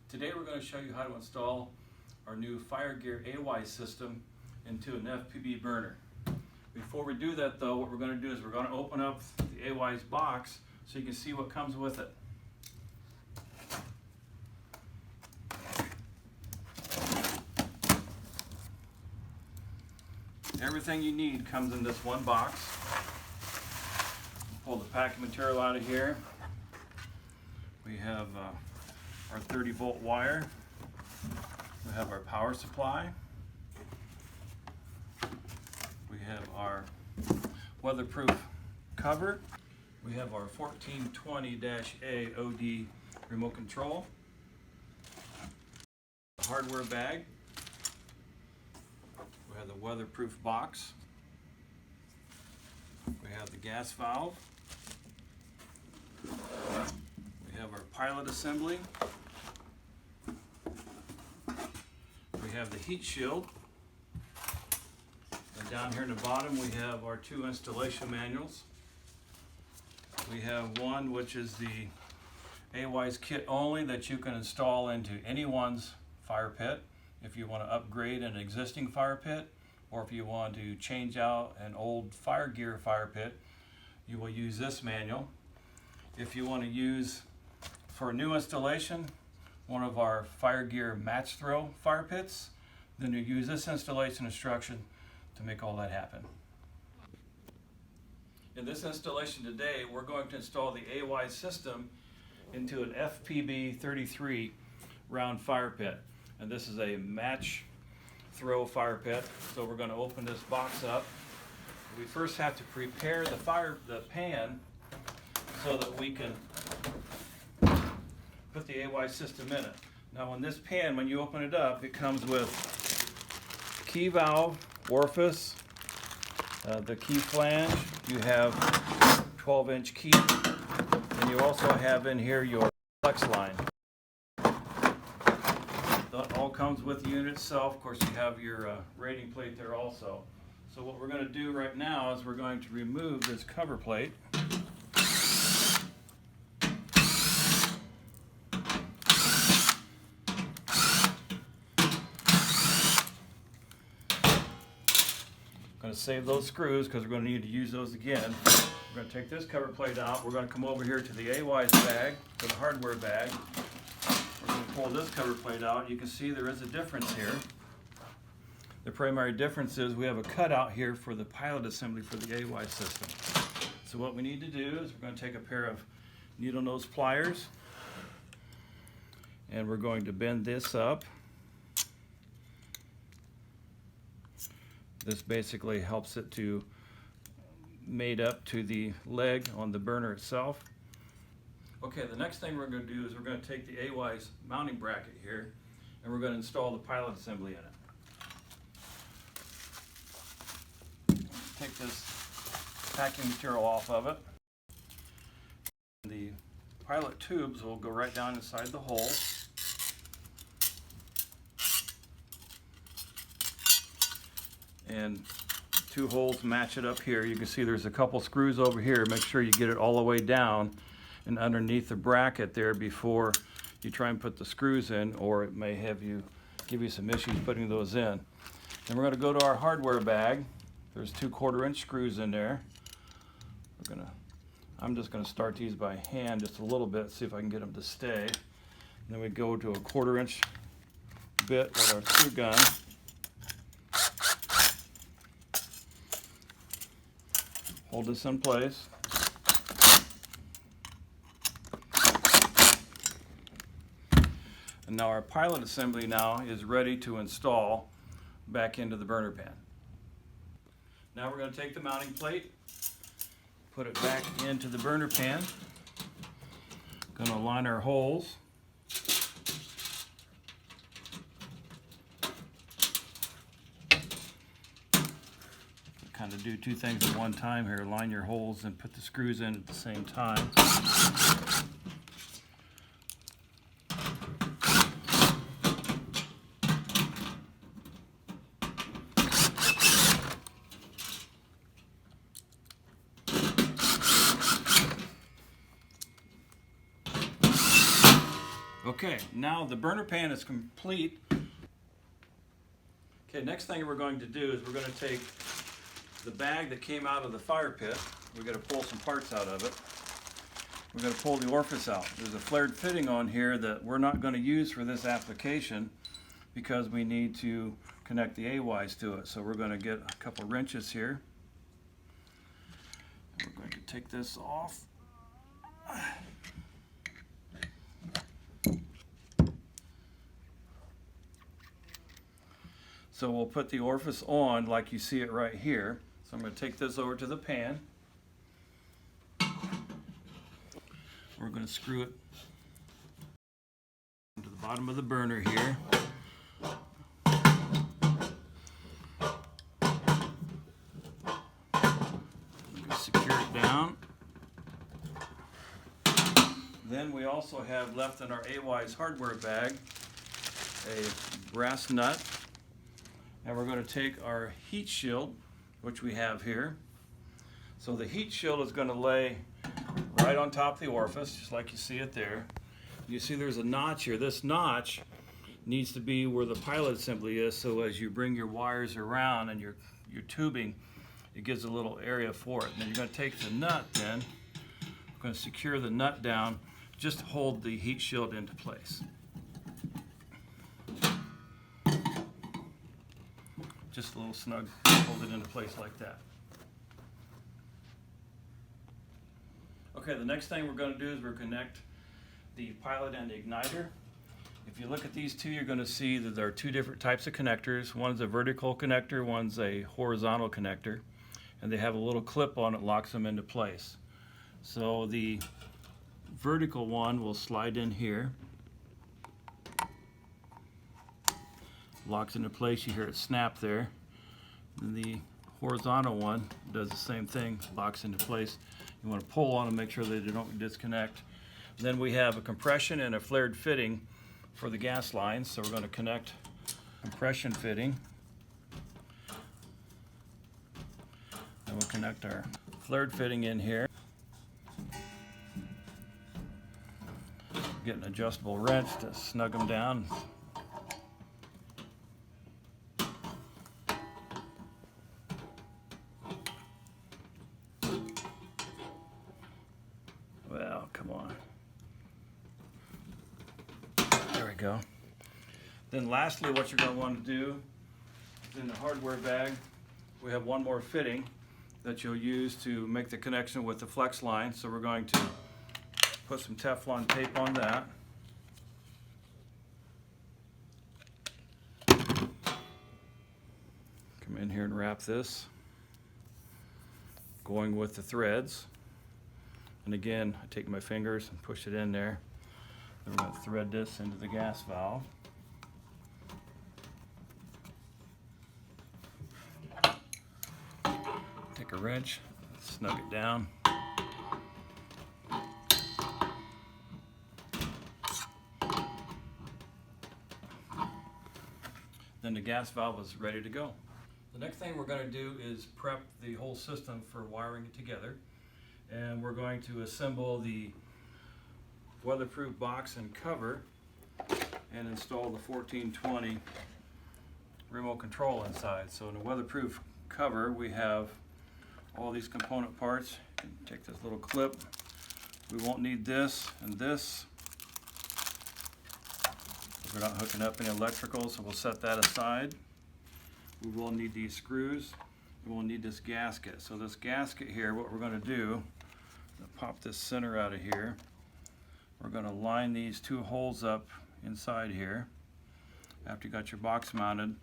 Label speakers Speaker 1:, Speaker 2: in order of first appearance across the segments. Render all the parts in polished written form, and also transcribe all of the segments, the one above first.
Speaker 1: Today we're going to show you how to install our new Firegear AY system into an FPB burner. Before we do that though, what we're going to do is we're going to open up the AY's box so you can see what comes with it. Everything you need comes in this one box. Pull the packing material out of here. We have our 30-volt wire. We have our power supply. We have our weatherproof cover. We have our 1420-A OD remote control. Hardware bag. We have the weatherproof box. We have the gas valve. We have our pilot assembly. We have the heat shield. And down here in the bottom we have our two installation manuals. We have one which is the AY's kit only that you can install into anyone's fire pit if you want to upgrade an existing fire pit, or if you want to change out an old Firegear fire pit, you will use this manual. If you want to use, for a new installation, one of our Firegear match throw fire pits, then you use this installation instruction to make all that happen. In this installation today, we're going to install the AY system into an FPB 33 round fire pit. And this is a match throw fire pit. So we're going to open this box up. We first have to prepare the pan so that we can put the AY system in it. Now in this pan, when you open it up, it comes with key valve, orifice, the key flange. You have 12-inch key, and you also have in here your flex line. That all comes with the unit itself. Of course, you have your rating plate there also. So what we're going to do right now is we're going to remove this cover plate. Going to save those screws because we're going to need to use those again. We're going to take this cover plate out. We're going to come over here to the AY's bag, to the hardware bag. We're going to pull this cover plate out. You can see there is a difference here. The primary difference is we have a cutout here for the pilot assembly for the AY system. So what we need to do is we're going to take a pair of needle nose pliers and we're going to bend this up. This basically helps it to mate up to the leg on the burner itself. Okay, the next thing we're going to do is we're going to take the AY's mounting bracket here and we're going to install the pilot assembly in it. Take this packing material off of it. The pilot tubes will go right down inside the hole. And two holes match it up here. You can see there's a couple screws over here. Make sure you get it all the way down and underneath the bracket there before you try and put the screws in, or it may give you some issues putting those in. Then we're going to go to our hardware bag. There's two 1/4-inch screws in there. I'm just going to start these by hand just a little bit, see if I can get them to stay. And then we go to a 1/4-inch bit with our screw gun. Hold this in place. And now our pilot assembly now is ready to install back into the burner pan. Now we're going to take the mounting plate, put it back into the burner pan. Going to line our holes. Kind of do two things at one time here. Line your holes and put the screws in at the same time. Okay, now the burner pan is complete. Okay, next thing we're going to do is we're going to take the bag that came out of the fire pit. We're going to pull some parts out of it. We're going to pull the orifice out. There's a flared fitting on here that we're not going to use for this application because we need to connect the AWIS to it. So we're going to get a couple wrenches here. We're going to take this off. So we'll put the orifice on like you see it right here. So I'm going to take this over to the pan. We're going to screw it to the bottom of the burner here. I'm going to secure it down. Then we also have left in our AWIS hardware bag a brass nut. And we're going to take our heat shield, which we have here. So the heat shield is going to lay right on top of the orifice, just like you see it there. You see there's a notch here. This notch needs to be where the pilot assembly is, so as you bring your wires around and your tubing, it gives a little area for it. And then you're going to take the nut then, we're going to secure the nut down, just to hold the heat shield into place. Just a little snug, hold it into place like that. Okay, the next thing we're going to do is we're going to connect the pilot and the igniter. If you look at these two, you're going to see that there are two different types of connectors. One's a vertical connector, one's a horizontal connector, and they have a little clip on it, locks them into place. So the vertical one will slide in here, locks into place, you hear it snap there. And the horizontal one does the same thing, locks into place. You want to pull on them, make sure they don't disconnect. Then we have a compression and a flared fitting for the gas lines, so we're going to connect compression fitting. Then we'll connect our flared fitting in here. Get an adjustable wrench to snug them down. Well, come on. There we go. Then lastly, what you're going to want to do is in the hardware bag, we have one more fitting that you'll use to make the connection with the flex line. So we're going to put some Teflon tape on that. Come in here and wrap this, going with the threads. And again, I take my fingers and push it in there. Then we're going to thread this into the gas valve. Take a wrench, snug it down. Then the gas valve is ready to go. The next thing we're going to do is prep the whole system for wiring it together. And we're going to assemble the weatherproof box and cover and install the 1420 remote control inside. So in the weatherproof cover we have all these component parts. You can take this little clip. We won't need this and this. We're not hooking up any electrical, so we'll set that aside. We will need these screws. We will need this gasket. So this gasket here, what we're going to do, pop this center out of here. We're going to line these two holes up inside here. After you got your box mounted,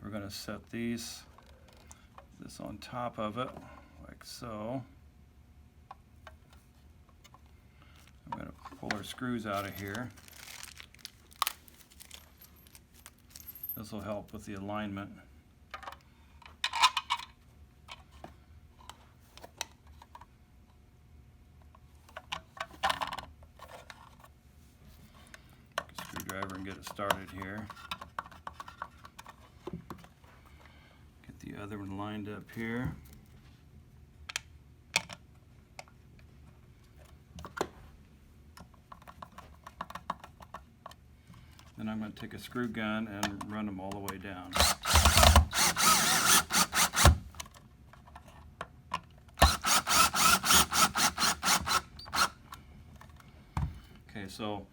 Speaker 1: we're going to set this on top of it, like so. I'm going to pull our screws out of here. This will help with the alignment. Screwdriver and get it started here. Get the other one lined up here. Then I'm going to take a screw gun and run them all the way down. Okay, so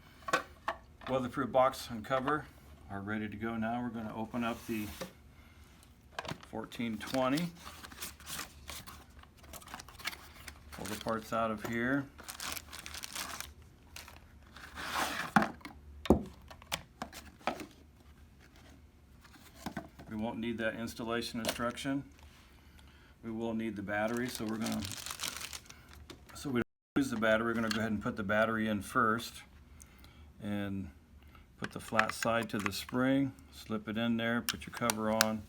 Speaker 1: weatherproof box and cover are ready to go now. We're going to open up the 1420. Pull the parts out of here. We won't need that installation instruction. We will need the battery, so we don't use the battery, we're going to go ahead and put the battery in first and put the flat side to the spring, slip it in there, put your cover on,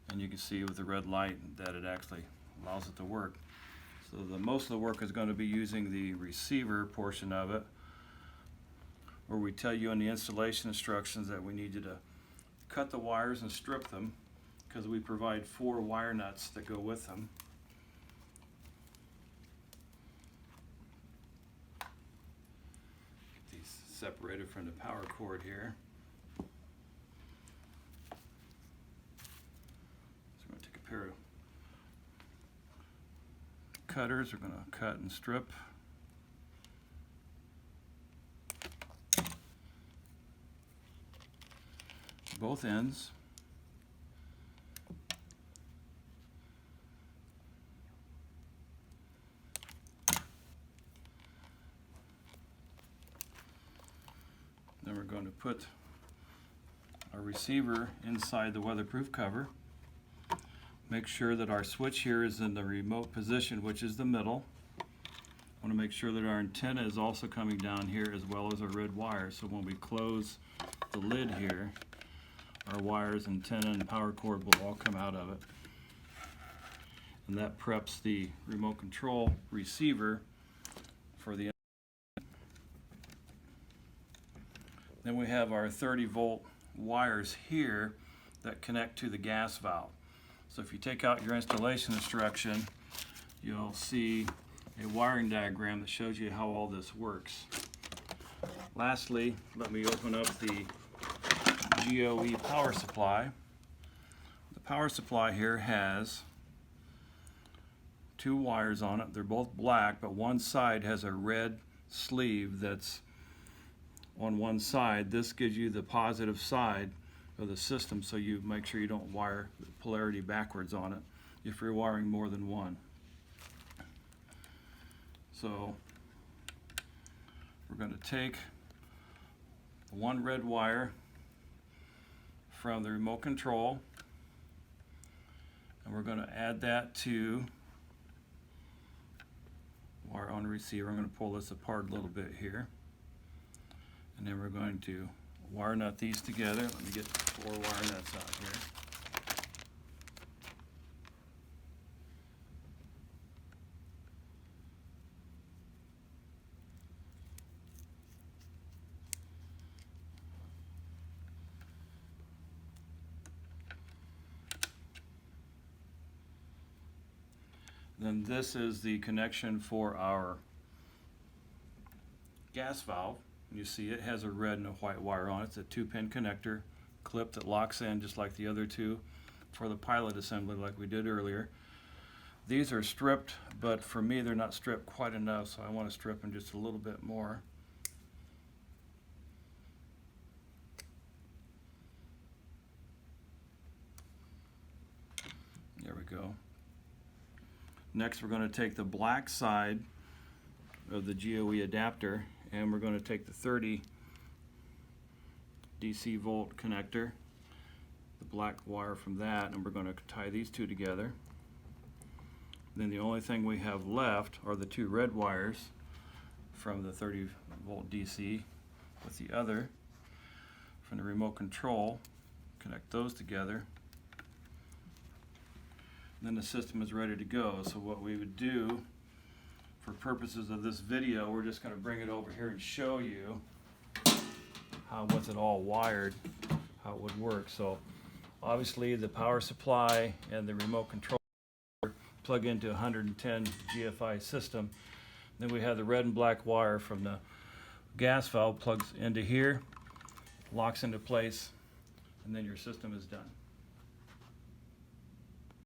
Speaker 1: and you can see with the red light that it actually allows it to work. So most of the work is going to be using the receiver portion of it, where we tell you in the installation instructions that we need you to cut the wires and strip them, because we provide 4 wire nuts that go with them. Get these separated from the power cord here. So we're going to take a pair of cutters. We're going to cut and strip. Both ends. Then we're going to put our receiver inside the weatherproof cover. Make sure that our switch here is in the remote position, which is the middle. I want to make sure that our antenna is also coming down here, as well as our red wire. So when we close the lid here, our wires, antenna, and power cord will all come out of it. And that preps the remote control receiver for the. Then we have our 30-volt wires here that connect to the gas valve. So if you take out your installation instruction, you'll see a wiring diagram that shows you how all this works. Lastly, let me open up the GOE power supply. The power supply here has 2 wires on it. They're both black, but one side has a red sleeve that's on one side. This gives you the positive side of the system, so you make sure you don't wire the polarity backwards on it if you're wiring more than one. So we're going to take one red wire from the remote control, and we're going to add that to wire on the receiver. I'm going to pull this apart a little bit here, and then we're going to wire nut these together. Let me get 4 wire nuts out here. Then this is the connection for our gas valve. You see it has a red and a white wire on it. It's a 2-pin connector clip that locks in just like the other 2 for the pilot assembly like we did earlier. These are stripped, but for me they're not stripped quite enough, so I want to strip them just a little bit more. There we go. Next we're going to take the black side of the GOE adapter, and we're going to take the 30 DC volt connector, the black wire from that, and we're going to tie these 2 together. Then the only thing we have left are the 2 red wires from the 30 volt DC with the other from the remote control. Connect those together. And then the system is ready to go. So what we would do, for purposes of this video, we're just going to bring it over here and show you how, with it all wired, how it would work. So obviously the power supply and the remote control plug into 110 GFI system. Then we have the red and black wire from the gas valve plugs into here. locks into place, and then your system is done.